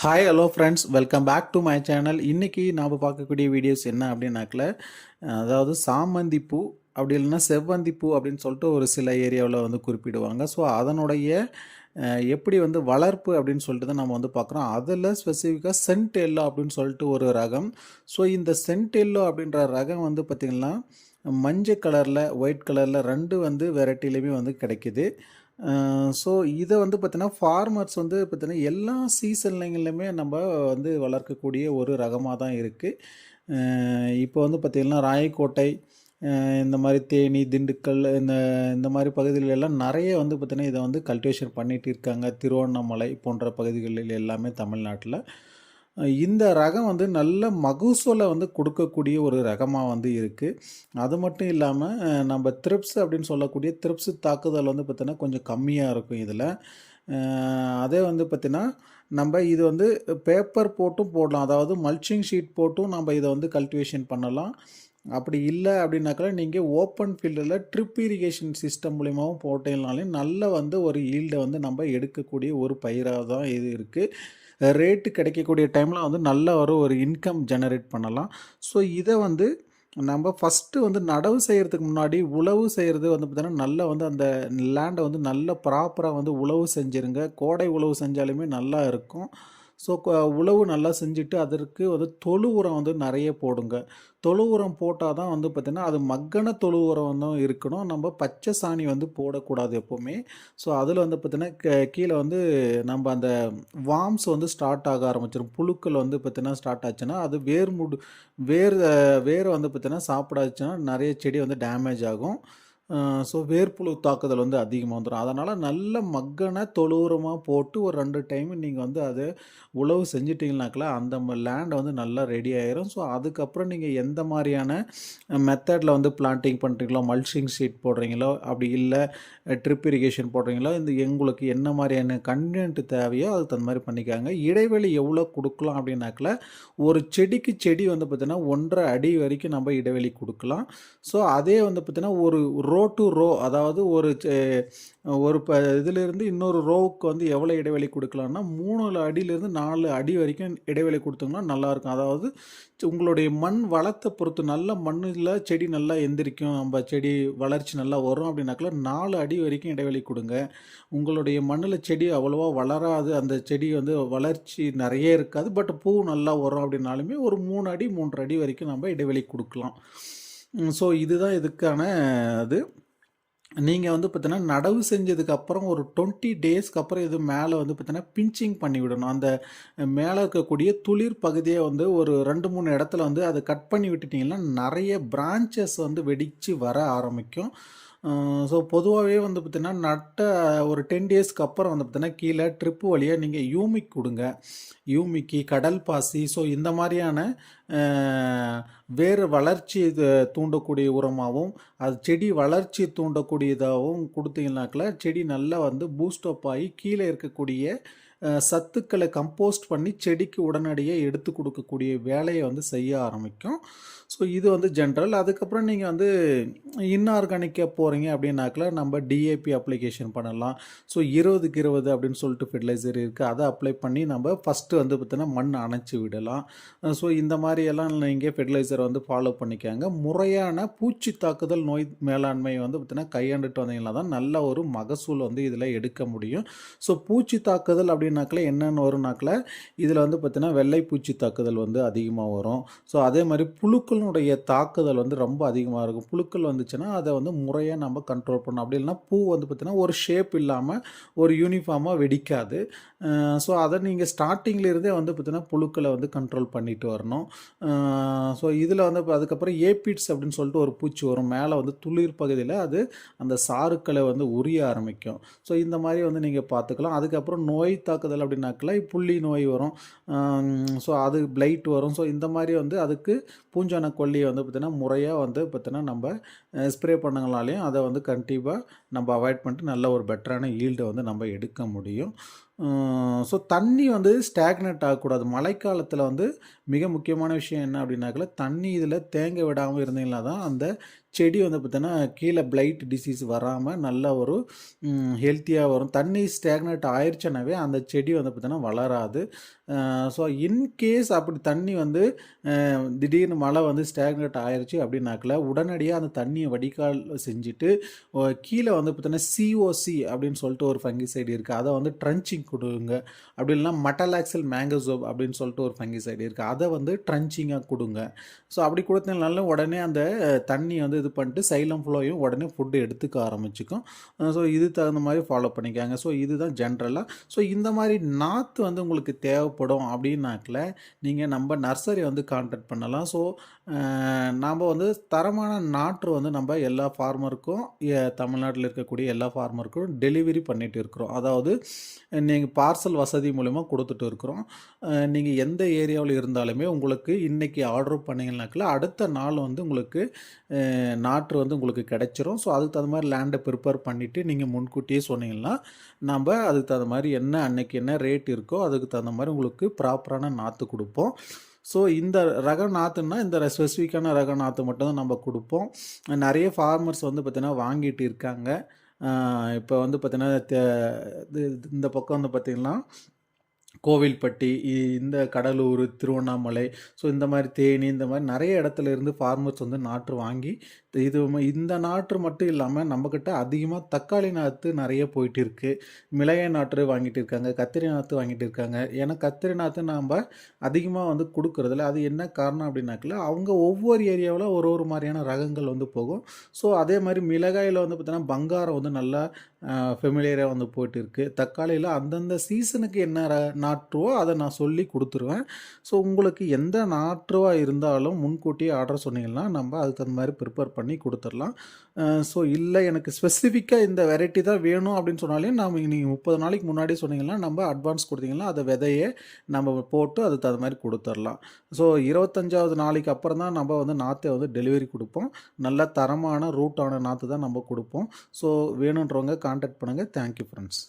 Hi hello friends, welcome back to my channel. இன்றைக்கி நாம் பார்க்கக்கூடிய வீடியோஸ் என்ன அப்படின்னாக்கல, அதாவது சாமந்தி பூ அப்படி இல்லைன்னா செவ்வந்தி பூ அப்படின்னு சொல்லிட்டு ஒரு சில ஏரியாவில் வந்து குறிப்பிடுவாங்க. ஸோ அதனுடைய எப்படி வந்து வளர்ப்பு அப்படின்னு சொல்லிட்டு தான் நம்ம வந்து பார்க்குறோம். அதில் ஸ்பெசிஃபிக்காக சென்ட் எல்லோ அப்படின்னு சொல்லிட்டு ஒரு ரகம். ஸோ இந்த சென்ட் எல்லோ அப்படின்ற ரகம் வந்து பார்த்திங்கன்னா மஞ்சள் கலரில் ஒயிட் கலரில் ரெண்டு வந்து வெரைட்டிலையுமே வந்து கிடைக்கிது. ஸோ இதை வந்து பார்த்தீங்கன்னா ஃபார்மர்ஸ் வந்து பார்த்தீங்கன்னா எல்லா சீசன்லைங்களுமே நம்ம வந்து வளர்க்கக்கூடிய ஒரு ரகமாக தான் இருக்குது. இப்போ வந்து பார்த்திங்கன்னா ராயக்கோட்டை, இந்த மாதிரி தேனி, திண்டுக்கல், இந்த இந்த மாதிரி பகுதிகள் எல்லாம் நிறைய வந்து பார்த்திங்கன்னா இதை வந்து கல்டிவேஷன் பண்ணிகிட்டு இருக்காங்க. திருவண்ணாமலை போன்ற பகுதிகளில் எல்லாமே தமிழ்நாட்டில். இந்த ரகம் வந்து நல்ல மகசூலை வந்து கொடுக்கக்கூடிய ஒரு ரகமாக வந்து இருக்குது. அது மட்டும் இல்லாமல் நம்ம த்ரிப்ஸ் அப்படின்னு சொல்லக்கூடிய த்ரிப்ஸ் தாக்குதல் வந்து பார்த்திங்கன்னா கொஞ்சம் கம்மியாக இருக்கும் இதில். அதே வந்து பார்த்திங்கன்னா நம்ம இது வந்து பேப்பர் போட்டும் போடலாம், அதாவது மல்ச்சிங் ஷீட் போட்டும் நம்ம இதை வந்து கல்டிவேஷன் பண்ணலாம். அப்படி இல்லை அப்படின்னாக்கா நீங்கள் ஓப்பன் ஃபீல்டில் ட்ரிப் இரிகேஷன் சிஸ்டம் மூலிமாவும் போட்டீங்கனாலே நல்ல வந்து ஒரு ஈல்டை வந்து நம்ம எடுக்கக்கூடிய ஒரு பயிராக தான் இது இருக்குது. ரேட்டு கிடைக்கக்கூடிய டைமில் வந்து நல்ல ஒரு இன்கம் ஜெனரேட் பண்ணலாம். ஸோ இதை வந்து நம்ம ஃபஸ்ட்டு வந்து நடவு செய்கிறதுக்கு முன்னாடி உழவு செய்கிறது வந்து பார்த்திங்கன்னா நல்லா வந்து அந்த லேண்டை வந்து நல்ல ப்ராப்பராக வந்து உழவு செஞ்சுருங்க. கோடை உழவு செஞ்சாலுமே நல்லா இருக்கும். ஸோ உழவு நல்லா செஞ்சுட்டு அதற்கு வந்து தொழு உரம் வந்து நிறைய போடுங்க. தொழு உரம் போட்டால் தான் வந்து பார்த்திங்கன்னா அது மக்கன தொழு உரம் வந்து இருக்கணும். நம்ம பச்சை சாணி வந்து போடக்கூடாது எப்போவுமே. ஸோ அதில் வந்து பார்த்திங்கன்னா கீழே வந்து நம்ம அந்த வார்ம்ஸ் வந்து ஸ்டார்ட் ஆக ஆரம்பிச்சிடும். புழுக்கள் வந்து பார்த்திங்கன்னா ஸ்டார்ட் ஆச்சுன்னா அது வேர் வந்து பார்த்திங்கன்னா சாப்பிடாச்சுன்னா நிறைய செடி வந்து டேமேஜ் ஆகும். ஸோ வேர்ப்புழு தாக்குதல் வந்து அதிகமாக வந்துடும். அதனால் நல்ல மக்கன தொழு உரமாக போட்டு ஒரு 2 டைம் நீங்கள் வந்து அதை உழவு செஞ்சிட்டிங்கனாக்கல அந்த லேண்டை வந்து நல்லா ரெடி ஆயிரும். ஸோ அதுக்கப்புறம் நீங்கள் எந்த மாதிரியான மெத்தடில் வந்து பிளான்டிங் பண்ணுறீங்களோ, மல்ச்சிங் ஷீட் போடுறீங்களோ, அப்படி இல்லை ட்ரிப் இரிகேஷன் போடுறீங்களோ, இந்த உங்களுக்கு என்ன மாதிரியான கண்டென்ட் தேவையோ அதுக்கு தகுந்த மாதிரி பண்ணிக்காங்க. இடைவெளி எவ்வளோ கொடுக்கலாம் அப்படின்னாக்கல ஒரு செடிக்கு செடி வந்து பார்த்திங்கன்னா 1.5 அடி வரைக்கும் நம்ம இடைவெளி கொடுக்கலாம். ஸோ அதே வந்து பார்த்திங்கன்னா ஒரு ரோ டு ரோ, அதாவது ஒரு இதிலிருந்து இன்னொரு ரோவுக்கு வந்து எவ்வளோ இடைவெளி கொடுக்கலாம்னா 3 அடியிலேருந்து 4 அடி வரைக்கும் இடைவெளி கொடுத்தோம்னா நல்லாயிருக்கும். அதாவது உங்களுடைய மண் வளத்தை பொறுத்து நல்ல மண்ணில் செடி நல்லா எந்திரிக்கும், நம்ம செடி வளர்ச்சி நல்லா வரும் அப்படின்னாக்கல 4 அடி வரைக்கும் இடைவெளி கொடுங்க. உங்களுடைய மண்ணில் செடி அவ்வளோவா வளராது, அந்த செடி வந்து வளர்ச்சி நிறைய இருக்காது, பட் பூ நல்லா வரும் அப்படின்னாலுமே ஒரு 3 அடி 3.5 அடி வரைக்கும் நம்ம இடைவெளி கொடுக்கலாம். ஸோ இதுதான் இதுக்கான அது. நீங்கள் வந்து பார்த்தீங்கன்னா நடவு செஞ்சதுக்கப்புறம் ஒரு 20 டேஸ்க்கு அப்புறம் இது மேலே வந்து பார்த்தீங்கன்னா பிஞ்சிங் பண்ணி விடணும். அந்த மேலே இருக்கக்கூடிய துளிர் பகுதியை வந்து ஒரு 2-3 இடத்துல வந்து அதை கட் பண்ணி விட்டுட்டிங்கன்னா நிறைய பிரான்ச்சஸ் வந்து வெடித்து வர ஆரம்பிக்கும். ஸோ பொதுவாகவே வந்து பார்த்திங்கன்னா நட்ட ஒரு 10 டேஸ்க்கு அப்புறம் வந்து பார்த்திங்கன்னா கீழே ட்ரிப்பு வழியாக நீங்கள் யூமிக் கொடுங்க. யூமிக்கி, கடல் பாசி, ஸோ இந்த மாதிரியான வேறு வளர்ச்சி தூண்டக்கூடிய உரமாகவும் அது செடி வளர்ச்சி தூண்டக்கூடியதாகவும் கொடுத்தீங்கன்னாக்கல செடி நல்லா வந்து பூஸ்டப் ஆகி கீழே இருக்கக்கூடிய சத்துக்களை கம்போஸ்ட் பண்ணி செடிக்கு உடனடியாக எடுத்து கொடுக்கக்கூடிய வேலையை வந்து செய்ய ஆரம்பிக்கும். ஸோ இது வந்து ஜென்ரல். அதுக்கப்புறம் நீங்கள் வந்து இன்ஆர்கானிக்காக போகிறீங்க அப்படின்னாக்கல நம்ம டிஏபி அப்ளிகேஷன் பண்ணலாம். ஸோ 20க்கு 20 அப்படின்னு சொல்லிட்டு ஃபெர்டிலைசர் இருக்குது, அதை அப்ளை பண்ணி நம்ம ஃபஸ்ட்டு வந்து பார்த்தீங்கன்னா மண் அணைச்சி விடலாம். ஸோ இந்த மாதிரியெல்லாம் நீங்கள் ஃபெர்டிலைசரை வந்து ஃபாலோ பண்ணிக்காங்க. முறையான பூச்சி தாக்குதல் நோய் மேலாண்மை வந்து பார்த்தீங்கன்னா கையாண்டுட்டு வந்தீங்கன்னா தான் நல்ல ஒரு மகசூல் வந்து இதில் எடுக்க முடியும். ஸோ பூச்சி தாக்குதல் அப்படின்னாக்கல என்னென்னு வரும்னாக்கல இதில் வந்து பார்த்தீங்கன்னா வெள்ளை பூச்சி தாக்குதல் வந்து அதிகமாக வரும். ஸோ அதே மாதிரி புழுக்களுடைய தாக்குதல் வந்து ரொம்ப அதிகமாக இருக்கும். புழுக்கள் வந்துச்சுன்னா அதை வந்து முறையாக நம்ம கண்ட்ரோல் பண்ணணும். அப்படி இல்லைன்னா பூ வந்து பார்த்திங்கன்னா ஒரு ஷேப் இல்லாமல் ஒரு யூனிஃபார்மாக வெடிக்காது. ஸோ அதை நீங்கள் ஸ்டார்டிங்லேருந்தே வந்து பார்த்திங்கன்னா புழுக்களை வந்து கண்ட்ரோல் பண்ணிட்டு வரணும். ஸோ இதில் வந்து அதுக்கப்புறம் ஏபிட்ஸ் அப்படின்னு சொல்லிட்டு ஒரு பூச்சி வரும் மேலே வந்து துளிர் பகுதியில், அது அந்த சாறுக்களை வந்து உரிய ஆரம்பிக்கும். ஸோ இந்த மாதிரி வந்து நீங்கள் பார்த்துக்கலாம். அதுக்கப்புறம் நோய் தாக்குதல் அப்படின்னாக்கல புள்ளி நோய் வரும். ஸோ அது பிளைட் வரும். ஸோ இந்த மாதிரி வந்து அதுக்கு பூஞ்சான கொல்லியை வந்து பார்த்திங்கன்னா முறையாக வந்து பார்த்திங்கன்னா நம்ம ஸ்ப்ரே பண்ணங்களாலையும் அதை வந்து கண்டிப்பாக நம்ம அவாய்ட் பண்ணிட்டு நல்ல ஒரு பெட்டரான ஈல்டை வந்து நம்ம எடுக்க முடியும். ஸோ தண்ணி வந்து ஸ்டாக்னேட் ஆகக்கூடாது. மழைக்காலத்தில் வந்து மிக முக்கியமான விஷயம் என்ன அப்படின்னாக்கல தண்ணி இதில் தேங்க விடாமல் இருந்தீங்கன்னா தான் அந்த செடி வந்து பார்த்தீங்கன்னா கீழே பிளைட் டிசீஸ் வராமல் நல்ல ஒரு ஹெல்த்தியாக வரும். தண்ணி ஸ்டாக்னேட் ஆயிடுச்சுனாவே அந்த செடி வந்து பார்த்தீங்கன்னா வளராது. ஸோ இன்கேஸ் அப்படி தண்ணி வந்து திடீர்னு மழை வந்து ஸ்டாக்னேட் ஆயிடுச்சு அப்படின்னாக்கல உடனடியாக அந்த தண்ணியை வடிகால் செஞ்சுட்டு கீழே வந்து பார்த்தீங்கன்னா சிஓசி அப்படின்னு சொல்லிட்டு ஒரு ஃபங்கிசைடு இருக்குது, அதை வந்து ட்ரன்ச்சிங் கொடுங்க. அப்படி இல்லைனா மெட்டலாக்சல் மேங்கோசோப் அப்படின்னு சொல்லிட்டு ஒரு ஃபங்கிசைடு இருக்குது, அதை வந்து ட்ரன்ச்சிங்காக கொடுங்க. ஸோ அப்படி கொடுத்ததுனால உடனே அந்த தண்ணி வந்து இது பண்ணிட்டு சைலம் ஃப்ளோயும் உடனே ஃபுட்டு எடுத்துக்க ஆரம்பிச்சுக்கும். ஸோ இது தகுந்த மாதிரி ஃபாலோ பண்ணிக்காங்க. ஸோ இதுதான் ஜென்ரலாக. ஸோ இந்த மாதிரி நாற்று வந்து உங்களுக்கு தேவைப்படும் அப்படின்னாக்கல நீங்கள் நம்ம நர்சரி வந்து கான்டாக்ட் பண்ணலாம். ஸோ நாம் வந்து தரமான நாற்று வந்து நம்ம எல்லா ஃபார்மருக்கும் தமிழ்நாட்டில் இருக்கக்கூடிய எல்லா ஃபார்மருக்கும் டெலிவரி பண்ணிட்டு இருக்கிறோம். அதாவது நீங்கள் பார்சல் வசதி மூலமாக கொடுத்துட்டு இருக்கிறோம். நீங்கள் எந்த ஏரியாவில் இருந்தாலுமே உங்களுக்கு இன்றைக்கி ஆர்டர் பண்ணிங்கனாக்கில் அடுத்த நாள் வந்து உங்களுக்கு நாற்று வந்து உங்களுக்கு கிடைச்சிரும். ஸோ அதுக்கு தகுந்த மாதிரி லேண்டை ப்ரிப்பேர் பண்ணிவிட்டு நீங்கள் முன்கூட்டியே சொன்னீங்கன்னா நம்ம அதுக்கு தகுந்த மாதிரி அன்னைக்கு என்ன ரேட் இருக்கோ அதுக்கு தகுந்த மாதிரி உங்களுக்கு ப்ராப்பரான நாற்று கொடுப்போம். ஸோ இந்த ரக நாற்றுன்னா இந்த ஸ்பெசிஃபிக்கான ரக நாற்று மட்டும்தான் நம்ம கொடுப்போம். நிறைய ஃபார்மர்ஸ் வந்து பார்த்திங்கன்னா வாங்கிட்டு இருக்காங்க. இப்போ வந்து பார்த்திங்கன்னா இந்த பக்கம் வந்து பார்த்திங்கன்னா கோவில்பட்டி, இந்த கடலூர், திருவண்ணாமலை, ஸோ இந்த மாதிரி தேனி, இந்த மாதிரி நிறைய இடத்துல இருந்து ஃபார்மர்ஸ் வந்து நாற்று வாங்கி இந்த நாற்று மட்டும் இல்லாமல் நம்மக்கிட்ட அதிகமாக தக்காளி நாற்று நிறைய போயிட்டு இருக்குது. மிளகாய் நாற்று வாங்கிட்டு இருக்காங்க, கத்திரி நாற்று வாங்கிட்டு இருக்காங்க. ஏன்னா கத்திரி நாற்று நாம் அதிகமாக வந்து கொடுக்குறதில்ல. அது என்ன காரணம் அப்படின்னாக்கல அவங்க ஒவ்வொரு ஏரியாவில் ஒரு மாதிரியான ரகங்கள் வந்து போகும். ஸோ அதே மாதிரி மிளகாயில் வந்து பார்த்தீங்கன்னா பங்காரம் வந்து நல்லா ஃபெமிலியராக வந்து போயிட்டு இருக்குது. தக்காளியில் அந்தந்த சீசனுக்கு என்ன நாற்றுவோ அதை நான் சொல்லி கொடுத்துருவேன். ஸோ உங்களுக்கு எந்த நாற்றுவாக இருந்தாலும் முன்கூட்டியே ஆர்டர் சொன்னீங்கன்னா நம்ம அதுக்கு தகுந்த மாதிரி ப்ரிப்பேர் பண்ணி கொடுத்துடலாம். ஸோ இல்லை எனக்கு ஸ்பெசிஃபிக்காக இந்த வெரைட்டி தான் வேணும் அப்படின்னு சொன்னாலே நீங்கள் 30 நாளைக்கு முன்னாடி சொன்னீங்கன்னா நம்ம அட்வான்ஸ் கொடுத்தீங்கன்னா அதை விதையை நம்ம போட்டு அதுக்கு தகுந்த மாதிரி கொடுத்துடலாம். ஸோ 25வது நாளைக்கு அப்புறம் தான் நம்ம வந்து நாற்றை வந்து டெலிவரி கொடுப்போம். நல்ல தரமான ரூட்டான நாற்று தான் நம்ம கொடுப்போம். ஸோ வேணுன்றவங்க கான்டாக்ட் பண்ணுங்கள். Thank you friends.